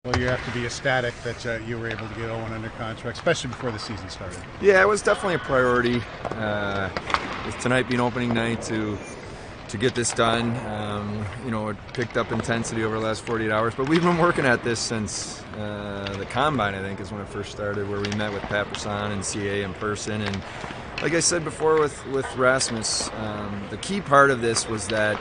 Well, you have to be ecstatic that you were able to get Owen under contract, especially before the season started. Yeah, it was definitely a priority. With tonight being opening night to get this done, it picked up intensity over the last 48 hours. But we've been working at this since the combine, I think, is when it first started, where we met with Pat Brisson and CA in person. And like I said before with Rasmus, the key part of this was that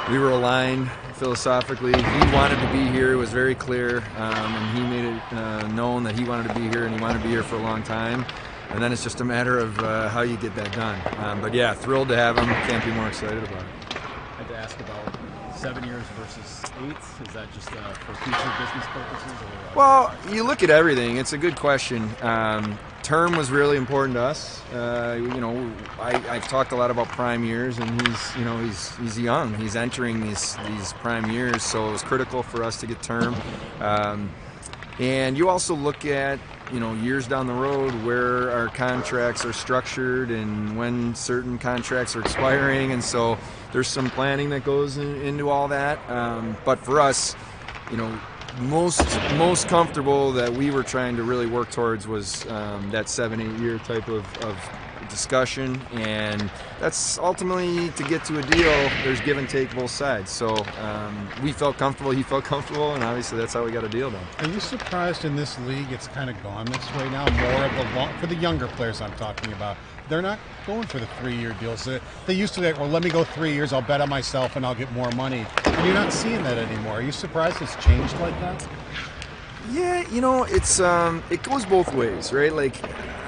we were aligned philosophically. He wanted to be here. It was very clear, and he made it known that he wanted to be here, and he wanted to be here for a long time. And then it's just a matter of how you get that done. But yeah, thrilled to have him. Can't be more excited about it. I had to ask about 7 years versus 8. Is that just for future business purposes? Or, Well, you look at everything. It's a good question. Term was really important to us. I've talked a lot about prime years, and he's young. He's entering these prime years, so it was critical for us to get term. And you also look at years down the road where our contracts are structured and when certain contracts are expiring, and so there's some planning that goes into all that. But for us, most comfortable that we were trying to really work towards was that 7-8 year type of discussion, and that's ultimately to get to a deal. There's give and take both sides, so we felt comfortable, he felt comfortable, and obviously that's how we got a deal done. Are you surprised in this league it's kind of gone this way now? More of for the younger players I'm talking about, they're not going for the 3-year deals. They used to, well, let me go 3 years, I'll bet on myself and I'll get more money. And you're not seeing that anymore. Are you surprised it's changed like that? Yeah, it goes both ways, right? Like,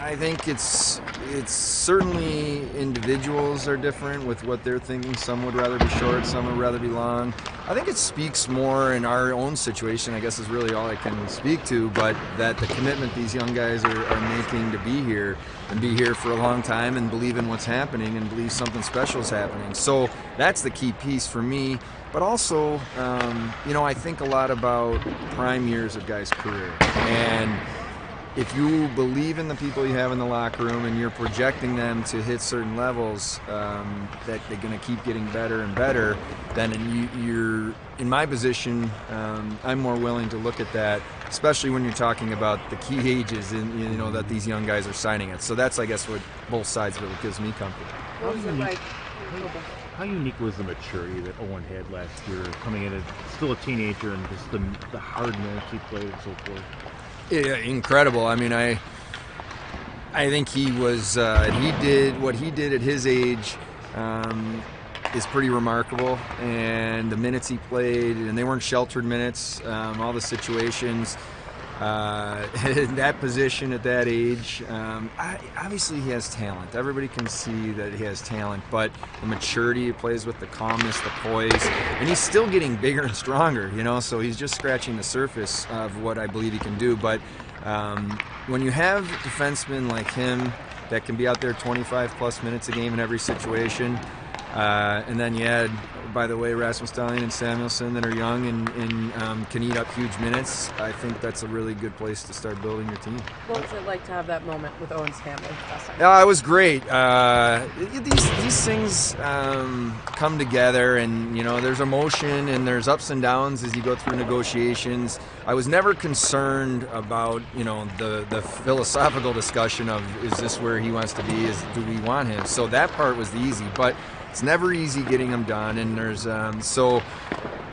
I think it's certainly individuals are different with what they're thinking. Some would rather be short, some would rather be long. I think it speaks more in our own situation, I guess, is really all I can speak to, but that the commitment these young guys are making to be here and be here for a long time and believe in what's happening and believe something special is happening. So that's the key piece for me. But also, I think a lot about prime years of guys' career. And if you believe in the people you have in the locker room and you're projecting them to hit certain levels, that they're going to keep getting better and better, then you're in my position. I'm more willing to look at that, especially when you're talking about the key ages that these young guys are signing at. So that's, I guess, what both sides of it gives me comfort. How unique was the maturity that Owen had last year, coming in as still a teenager, and just the hard minutes he played and so forth? Yeah, incredible. I mean, I think he was he did what he did at his age is pretty remarkable, and the minutes he played, and they weren't sheltered minutes. All the situations. In that position at that age, obviously he has talent. Everybody can see that he has talent, but the maturity he plays with, the calmness, the poise, and he's still getting bigger and stronger, so he's just scratching the surface of what I believe he can do. But when you have defensemen like him that can be out there 25 plus minutes a game in every situation, and then you add, by the way, Rasmus Dahlin and Samuelsson that are young and can eat up huge minutes, I think that's a really good place to start building your team. What was it like to have that moment with Owen's family last time? It was great. These things come together, and there's emotion and there's ups and downs as you go through negotiations. I was never concerned about the philosophical discussion of, is this where he wants to be? Do we want him? So that part was easy, but it's never easy getting them done, and there's so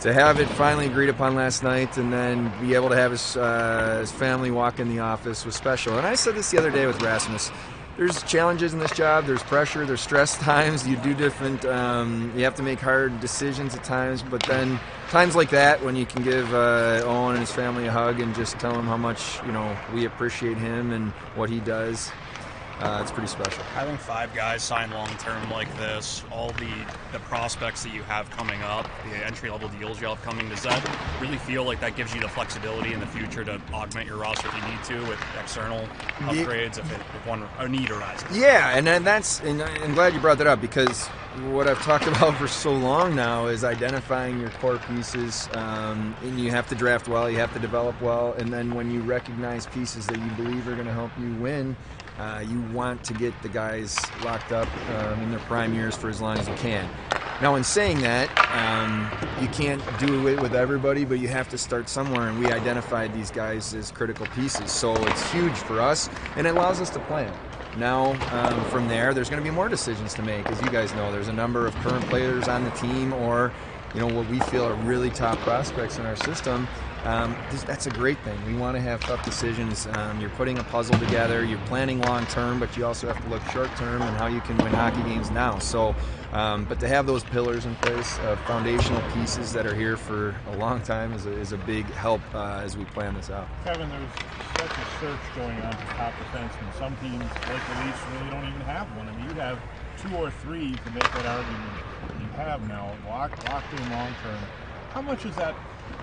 to have it finally agreed upon last night and then be able to have his family walk in the office was special. And I said this the other day with Rasmus. There's challenges in this job. There's pressure. There's stress times. You do different. You have to make hard decisions at times. But then times like that, when you can give Owen and his family a hug and just tell him how much we appreciate him and what he does. It's pretty special. Having 5 guys sign long-term like this, all the prospects that you have coming up, the entry-level deals you have coming, does that really feel like that gives you the flexibility in the future to augment your roster if you need to with external upgrades if a need arises? Yeah, and I'm glad you brought that up, because what I've talked about for so long now is identifying your core pieces, and you have to draft well, you have to develop well, and then when you recognize pieces that you believe are going to help you win, you want to get the guys locked up in their prime years for as long as you can. Now, in saying that, you can't do it with everybody, but you have to start somewhere, and we identified these guys as critical pieces. So it's huge for us, and it allows us to plan. Now, from there's going to be more decisions to make. As you guys know, there's a number of current players on the team, or what we feel are really top prospects in our system. That's a great thing. We want to have tough decisions. You're putting a puzzle together. You're planning long term, but you also have to look short term and how you can win hockey games now. So, but to have those pillars in place, foundational pieces that are here for a long time, is a big help as we plan this out. Kevyn, there's such a search going on for top defensemen. Some teams, like the Leafs, really don't even have one. I mean, you have 2 or 3 you can make that argument. You have now locked in long term. How much does that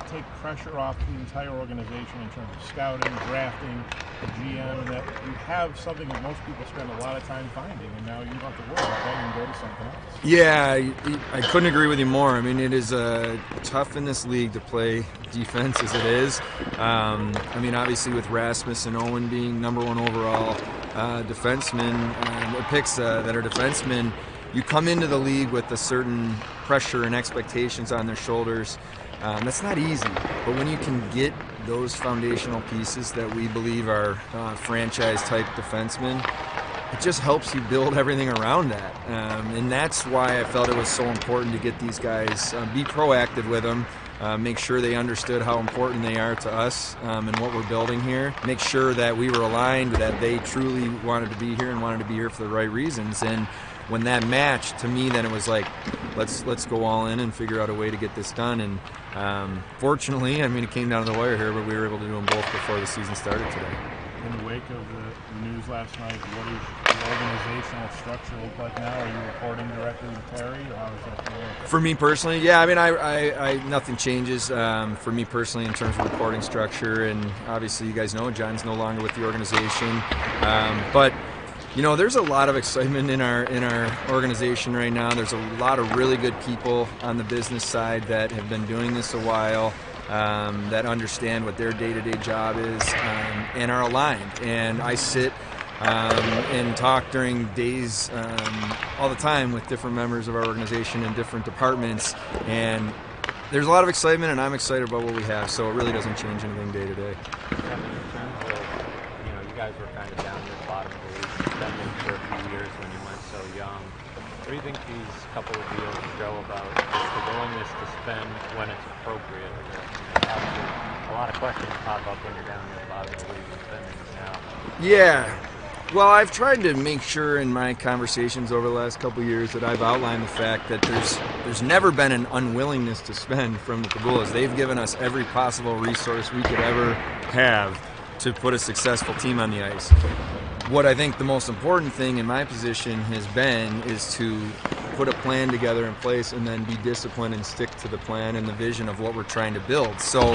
take pressure off the entire organization in terms of scouting, drafting, the GM, and that you have something that most people spend a lot of time finding, and now you don't have to worry about that and go to something else? Yeah, I couldn't agree with you more. I mean, it is tough in this league to play defense as it is. I mean, obviously with Rasmus and Owen being number 1 overall defensemen, picks that are defensemen, you come into the league with a certain pressure and expectations on their shoulders. That's not easy, but when you can get those foundational pieces that we believe are franchise-type defensemen, it just helps you build everything around that. And that's why I felt it was so important to get these guys, be proactive with them, make sure they understood how important they are to us and what we're building here, make sure that we were aligned, that they truly wanted to be here and wanted to be here for the right reasons. And when that matched, to me, then it was like, let's go all in and figure out a way to get this done. And fortunately, I mean, it came down to the wire here, but we were able to do them both before the season started today. In the wake of the news last night, what does the organizational structure look like now? Are you reporting directly to Terry, or how does that work? For me personally, yeah, I mean, I nothing changes for me personally in terms of reporting structure, and obviously you guys know John's no longer with the organization, but there's a lot of excitement in our organization right now. There's a lot of really good people on the business side that have been doing this a while, that understand what their day-to-day job is, and are aligned. And I sit and talk during days all the time with different members of our organization in different departments, and there's a lot of excitement, and I'm excited about what we have, so it really doesn't change anything day to day. In terms of, you guys were kind of down near the bottom of the league, spending for a few years when you went so young. What do you think these couple of deals show about just the willingness to spend when it's appropriate? Obviously, a lot of questions pop up when you're down near the bottom of the league and spending now. Yeah. Well, I've tried to make sure in my conversations over the last couple of years that I've outlined the fact that there's never been an unwillingness to spend from the Pegulas. They've given us every possible resource we could ever have to put a successful team on the ice. What I think the most important thing in my position has been is to put a plan together in place and then be disciplined and stick to the plan and the vision of what we're trying to build. So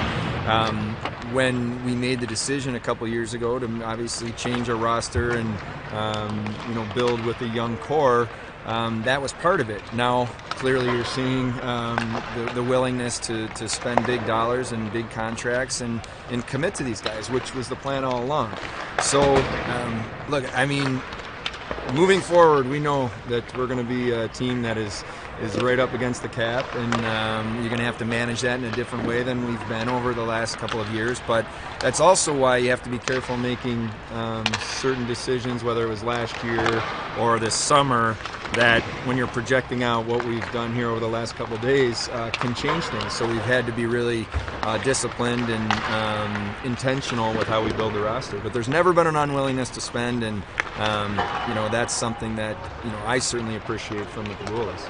when we made the decision a couple years ago to obviously change our roster and build with a young core, that was part of it. Now clearly you're seeing the willingness to spend big dollars and big contracts and commit to these guys, which was the plan all along. So look, I mean, moving forward, we know that we're going to be a team that is right up against the cap, and you're going to have to manage that in a different way than we've been over the last couple of years. But that's also why you have to be careful making certain decisions, whether it was last year or this summer, that when you're projecting out what we've done here over the last couple of days can change things. So we've had to be really disciplined and intentional with how we build the roster. But there's never been an unwillingness to spend, and that's something that I certainly appreciate from the Pegulas.